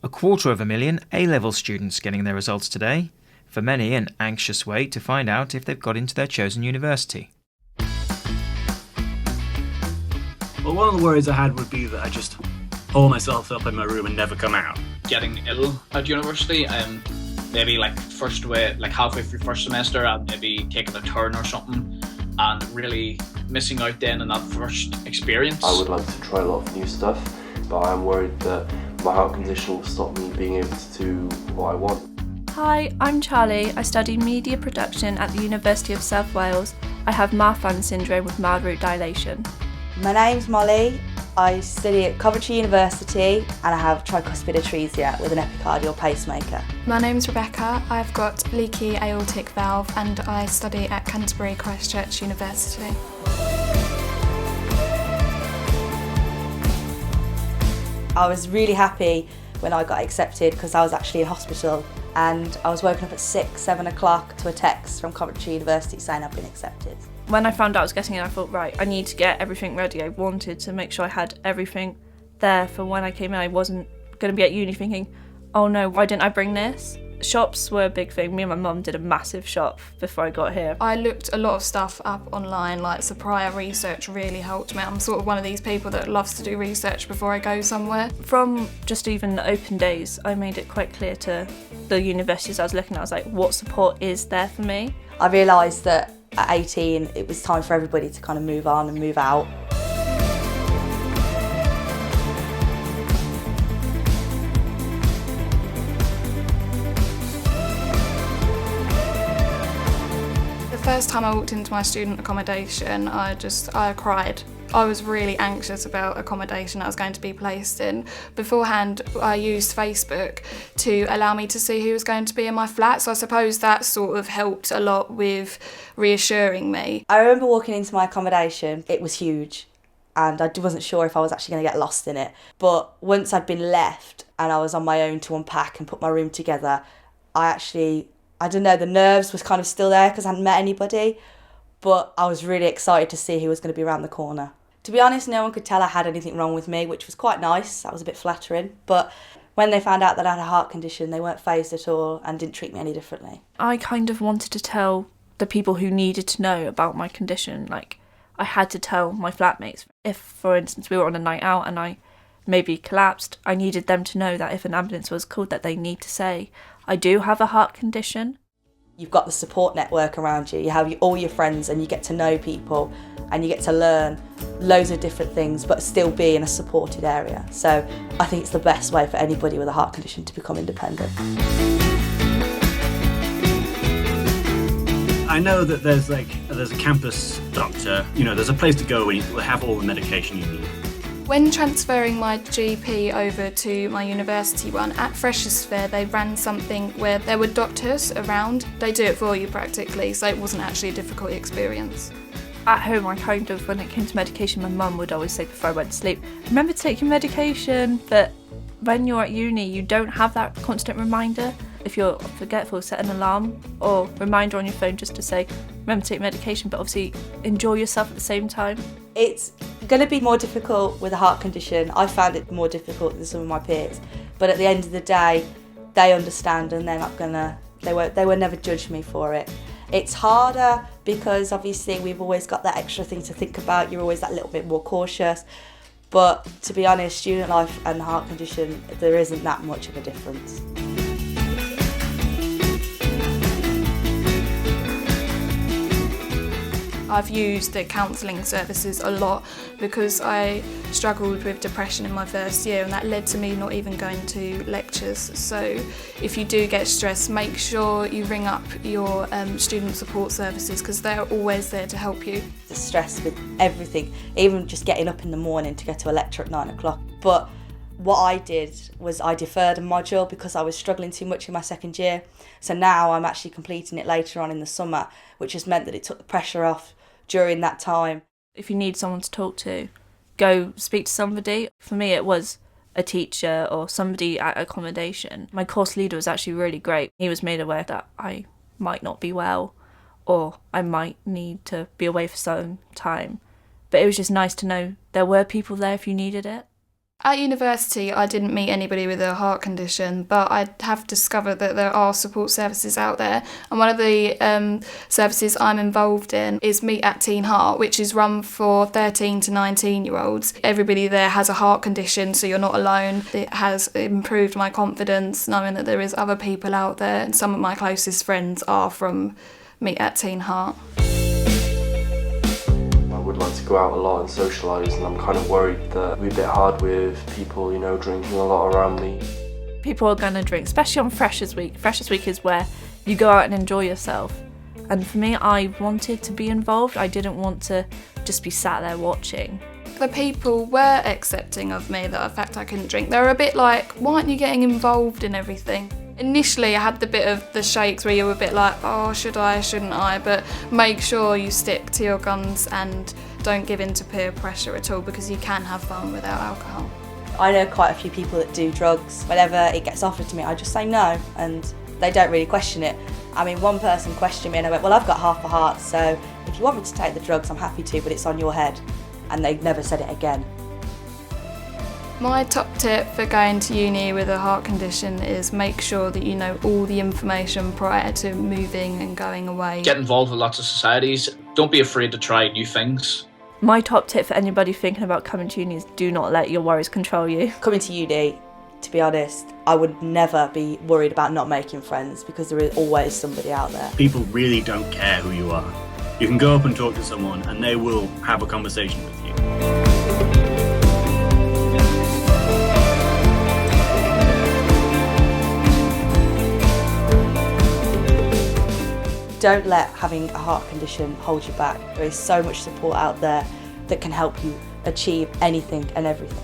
250,000 A-level students getting their results today. For many, an anxious wait to find out if they've got into their chosen university. Well, one of the worries I had would be that I just hole myself up in my room and never come out. Getting ill at university and maybe halfway through first semester and maybe taking a turn or something and really missing out then in that first experience. I would like to try a lot of new stuff, but I'm worried that my heart condition will stop me being able to do what I want. Hi, I'm Charlie. I study media production at the University of South Wales. I have Marfan syndrome with mild root dilation. My name's Molly. I study at Coventry University and I have tricuspid atresia with an epicardial pacemaker. My name's Rebecca. I've got leaky aortic valve and I study at Canterbury Christchurch University. I was really happy when I got accepted because I was actually in hospital and I was woken up at 7 o'clock to a text from Coventry University saying I've been accepted. When I found out I was getting it, I thought, right, I need to get everything ready. I wanted to make sure I had everything there for when I came in. I wasn't going to be at uni thinking, oh no, why didn't I bring this? Shops were a big thing. Me and my mum did a massive shop before I got here. I looked a lot of stuff up online, so prior research really helped me. I'm sort of one of these people that loves to do research before I go somewhere. From just even the open days, I made it quite clear to the universities I was looking at, I was like, what support is there for me? I realised that at 18 it was time for everybody to kind of move on and move out. The first time I walked into my student accommodation, I cried. I was really anxious about accommodation I was going to be placed in. Beforehand, I used Facebook to allow me to see who was going to be in my flat, so I suppose that sort of helped a lot with reassuring me. I remember walking into my accommodation, it was huge and I wasn't sure if I was actually going to get lost in it. But once I'd been left and I was on my own to unpack and put my room together, I don't know, the nerves was kind of still there because I hadn't met anybody, but I was really excited to see who was going to be around the corner. To be honest, no one could tell I had anything wrong with me, which was quite nice. That was a bit flattering. But when they found out that I had a heart condition, they weren't fazed at all and didn't treat me any differently. I kind of wanted to tell the people who needed to know about my condition. I had to tell my flatmates. If, for instance, we were on a night out and I maybe collapsed, I needed them to know that if an ambulance was called, that they need to say, I do have a heart condition. You've got the support network around you. You have all your friends and you get to know people and you get to learn loads of different things but still be in a supported area. So I think it's the best way for anybody with a heart condition to become independent. I know that there's a campus doctor, there's a place to go where you will have all the medication you need. When transferring my GP over to my university one, at Freshers' Fair they ran something where there were doctors around. They do it for you practically, so it wasn't actually a difficult experience. At home, when it came to medication, my mum would always say before I went to sleep, remember to take your medication. But when you're at uni, you don't have that constant reminder. If you're forgetful, set an alarm or reminder on your phone just to say, remember to take medication, but obviously enjoy yourself at the same time. It's going to be more difficult with a heart condition. I found it more difficult than some of my peers. But at the end of the day, they understand and they will never judge me for it. It's harder because obviously we've always got that extra thing to think about. You're always that little bit more cautious. But to be honest, student life and heart condition, there isn't that much of a difference. I've used the counselling services a lot because I struggled with depression in my first year and that led to me not even going to lectures. So if you do get stressed, make sure you ring up your student support services because they're always there to help you. The stress with everything, even just getting up in the morning to go to a lecture at 9 o'clock. But what I did was I deferred a module because I was struggling too much in my second year. So now I'm actually completing it later on in the summer, which has meant that it took the pressure off during that time. If you need someone to talk to, go speak to somebody. For me, it was a teacher or somebody at accommodation. My course leader was actually really great. He was made aware that I might not be well or I might need to be away for some time. But it was just nice to know there were people there if you needed it. At university, I didn't meet anybody with a heart condition, but I have discovered that there are support services out there. And one of the services I'm involved in is Meet at teenheart, which is run for 13 to 19-year-olds. Everybody there has a heart condition, so you're not alone. It has improved my confidence knowing that there is other people out there, and some of my closest friends are from Meet at teenheart. I would like to go out a lot and socialise, and I'm kind of worried that it'll be a bit hard with people, drinking a lot around me. People are going to drink, especially on Freshers Week. Freshers Week is where you go out and enjoy yourself. And for me, I wanted to be involved. I didn't want to just be sat there watching. The people were accepting of me, that the fact I couldn't drink. They were a bit like, why aren't you getting involved in everything? Initially, I had the bit of the shakes where you were a bit like, oh, should I, shouldn't I? But make sure you stick to your guns and don't give in to peer pressure at all, because you can have fun without alcohol. I know quite a few people that do drugs. Whenever it gets offered to me, I just say no, and they don't really question it. I mean, one person questioned me and I went, well, I've got half a heart, so if you want me to take the drugs, I'm happy to, but it's on your head. And they never said it again. My top tip for going to uni with a heart condition is make sure that you know all the information prior to moving and going away. Get involved with lots of societies. Don't be afraid to try new things. My top tip for anybody thinking about coming to uni is do not let your worries control you. Coming to uni, to be honest, I would never be worried about not making friends, because there is always somebody out there. People really don't care who you are. You can go up and talk to someone and they will have a conversation with you. Don't let having a heart condition hold you back. There is so much support out there that can help you achieve anything and everything.